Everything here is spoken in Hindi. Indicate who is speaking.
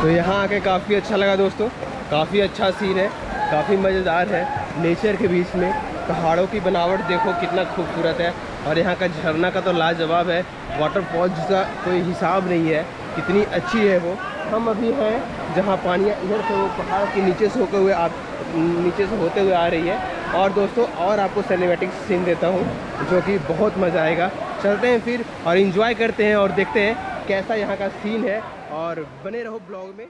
Speaker 1: तो यहाँ आके काफ़ी अच्छा लगा दोस्तों, काफ़ी अच्छा सीन है, काफ़ी मज़ेदार है। नेचर के बीच में पहाड़ों की बनावट देखो कितना खूबसूरत है, और यहाँ का झरना का तो लाजवाब है। वाटरफॉल्स का कोई हिसाब नहीं है, कितनी अच्छी है वो। हम अभी हैं जहाँ पानी इधर से वो पहाड़ के नीचे से होते हुए आ रही है। और दोस्तों और आपको सिनेमैटिक सीन देता हूँ जो कि बहुत मज़ा आएगा। चलते हैं फिर और इन्जॉय करते हैं और देखते हैं कैसा यहाँ का सीन है, और बने रहो ब्लॉग में।